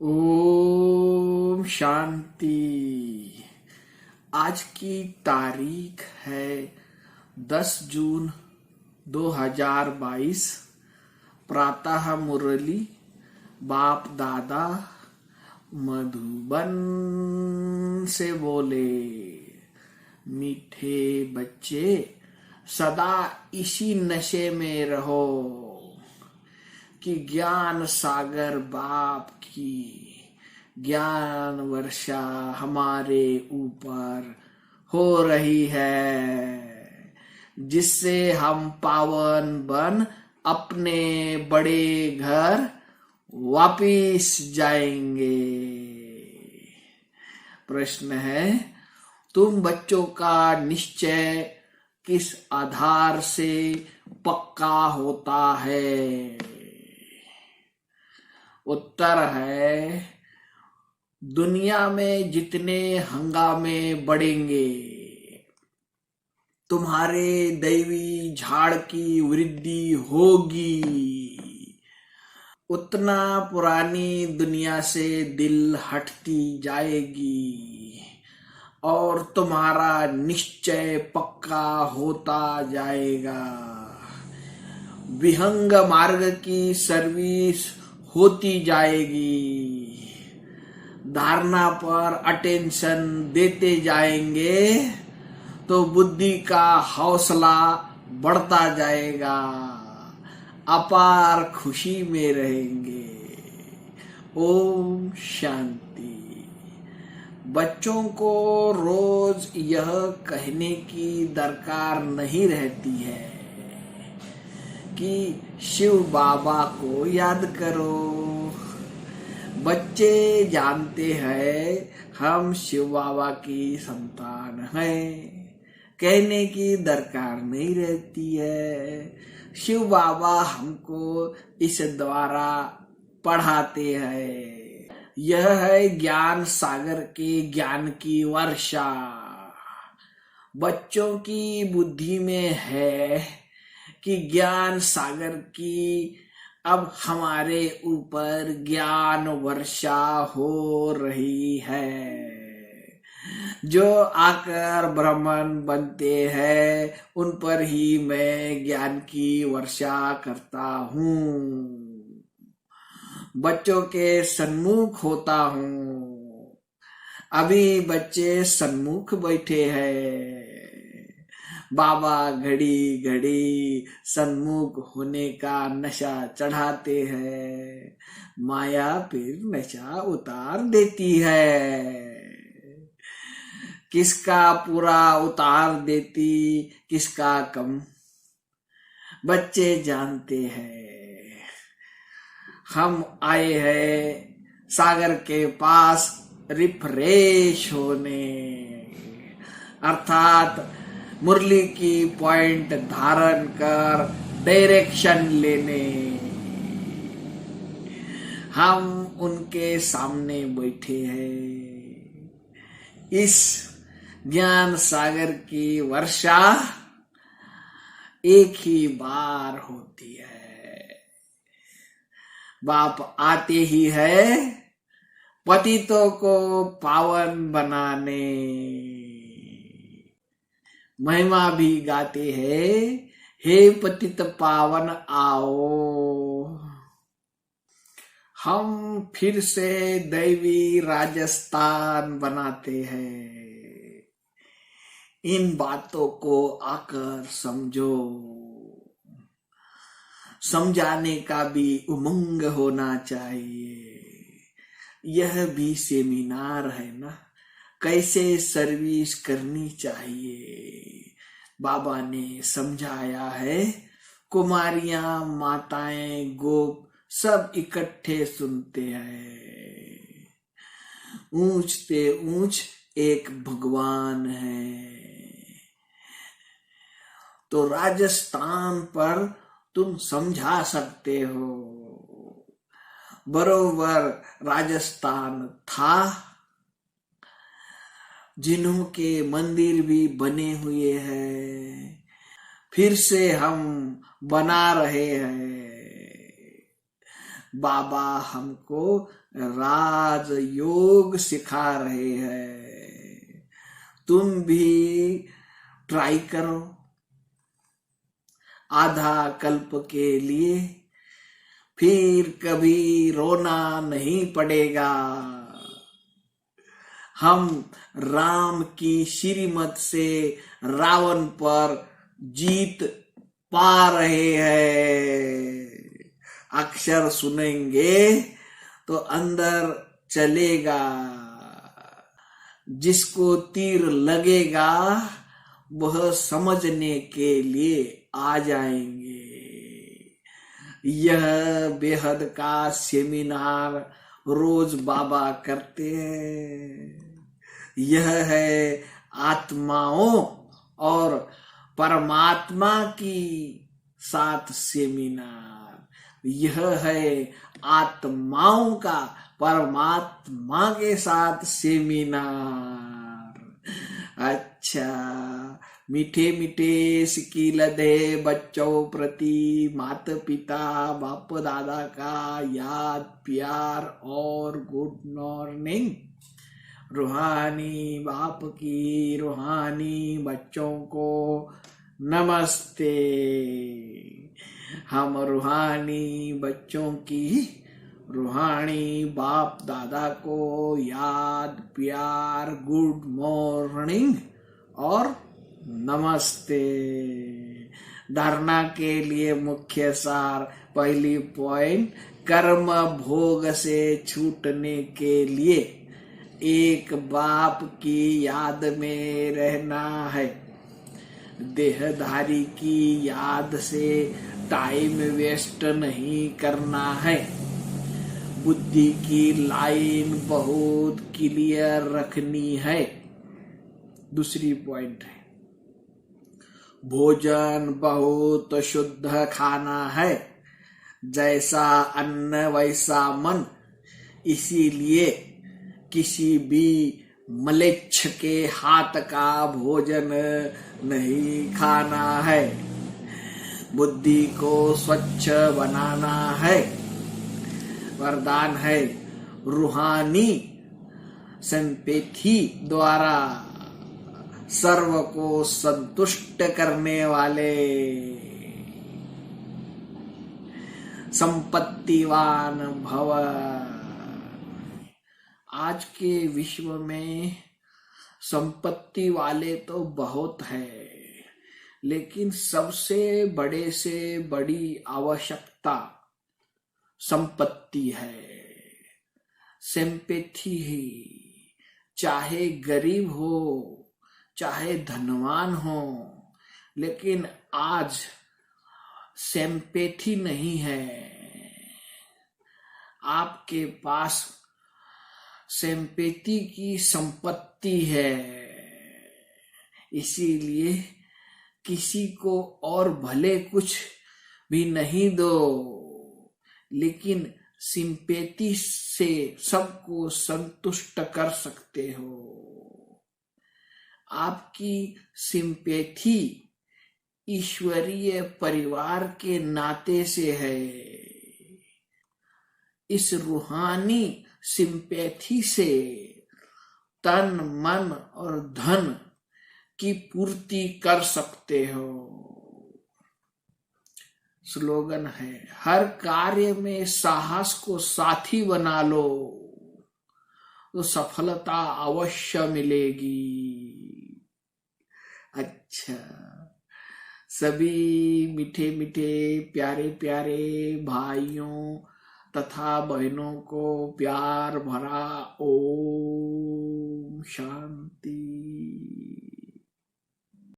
ओम शांति। आज की तारीख है 10 जून 2022। प्रातः मुरली बाप दादा मधुबन से बोले, मीठे बच्चे सदा इसी नशे में रहो कि ज्ञान सागर बाप की ज्ञान वर्षा हमारे ऊपर हो रही है, जिससे हम पावन बन अपने बड़े घर वापिस जाएंगे। प्रश्न है, तुम बच्चों का निश्चय किस आधार से पक्का होता है? उत्तर है, दुनिया में जितने हंगामे बढ़ेंगे, तुम्हारे दैवी झाड़ की वृद्धि होगी, उतना पुरानी दुनिया से दिल हटती जाएगी और तुम्हारा निश्चय पक्का होता जाएगा। विहंग मार्ग की सर्विस होती जाएगी। धारणा पर अटेंशन देते जाएंगे तो बुद्धि का हौसला बढ़ता जाएगा, अपार खुशी में रहेंगे। ओम शांति। बच्चों को रोज यह कहने की दरकार नहीं रहती है कि शिव बाबा को याद करो। बच्चे जानते हैं हम शिव बाबा की संतान हैं, कहने की दरकार नहीं रहती है। शिव बाबा हमको इस द्वारा पढ़ाते हैं। यह है ज्ञान सागर के ज्ञान की वर्षा। बच्चों की बुद्धि में है कि ज्ञान सागर की अब हमारे ऊपर ज्ञान वर्षा हो रही है। जो आकर ब्राह्मण बनते हैं उन पर ही मैं ज्ञान की वर्षा करता हूँ। बच्चों के सन्मुख होता हूँ। अभी बच्चे सन्मुख बैठे हैं। बाबा घड़ी घड़ी सन्मुख होने का नशा चढ़ाते हैं। माया फिर नशा उतार देती है। किसका पूरा उतार देती, किसका कम, बच्चे जानते हैं। हम आए हैं सागर के पास रिफ्रेश होने, अर्थात मुरली की पॉइंट धारण कर डायरेक्शन लेने। हम उनके सामने बैठे हैं। इस ज्ञान सागर की वर्षा एक ही बार होती है। बाप आते ही है पतितों को पावन बनाने। महिमा भी गाते हैं, हे पतित पावन आओ। हम फिर से दैवी राजस्थान बनाते हैं। इन बातों को आकर समझो। समझाने का भी उमंग होना चाहिए। यह भी सेमिनार है ना, कैसे सर्विस करनी चाहिए। बाबा ने समझाया है। कुमारियां, माताएं, गोप सब इकट्ठे सुनते हैं। ऊंच से ऊंच एक भगवान है। तो राजस्थान पर तुम समझा सकते हो। बरोबर राजस्थान था, जिन्हों के मंदिर भी बने हुए हैं, फिर से हम बना रहे हैं। बाबा हमको राजयोग सिखा रहे हैं। तुम भी ट्राई करो, आधा कल्प के लिए, फिर कभी रोना नहीं पड़ेगा। हम राम की श्रीमत से रावण पर जीत पा रहे हैं। अक्षर सुनेंगे तो अंदर चलेगा, जिसको तीर लगेगा वह समझने के लिए आ जाएंगे। यह बेहद का सेमिनार रोज बाबा करते हैं। यह है आत्माओं और परमात्मा की साथ सेमिनार। यह है आत्माओं का परमात्मा के साथ सेमिनार। अच्छा, मीठे मीठे सिकील दे बच्चों प्रति माता पिता बाप दादा का याद प्यार और गुड मॉर्निंग। रूहानी बाप की रूहानी बच्चों को नमस्ते। हम रूहानी बच्चों की रूहानी बाप दादा को याद प्यार गुड मॉर्निंग और नमस्ते। धारणा के लिए मुख्य सार, पहली पॉइंट, कर्म भोग से छूटने के लिए एक बाप की याद में रहना है। देहधारी की याद से टाइम वेस्ट नहीं करना है। बुद्धि की लाइन बहुत क्लियर रखनी है। दूसरी पॉइंट है, भोजन बहुत शुद्ध खाना है। जैसा अन्न वैसा मन, इसीलिए किसी भी म्लेच्छ के हाथ का भोजन नहीं खाना है। बुद्धि को स्वच्छ बनाना है। वरदान है, रूहानी सिंपैथी द्वारा सर्व को संतुष्ट करने वाले संपत्तिवान भव। आज के विश्व में संपत्ति वाले तो बहुत है, लेकिन सबसे बड़े से बड़ी आवश्यकता संपत्ति है, सिंपैथी ही। चाहे गरीब हो चाहे धनवान हो, लेकिन आज सिंपैथी नहीं है। आपके पास सिंपैथी की संपत्ति है, इसीलिए किसी को और भले कुछ भी नहीं दो, लेकिन सिंपैथी से सबको संतुष्ट कर सकते हो। आपकी सिंपैथी ईश्वरीय परिवार के नाते से है। इस रूहानी सिंपैथी से तन मन और धन की पूर्ति कर सकते हो। स्लोगन है, हर कार्य में साहस को साथी बना लो तो सफलता अवश्य मिलेगी। अच्छा, सभी मीठे मीठे प्यारे प्यारे भाइयों तथा बहनों को प्यार भरा ओम शांति।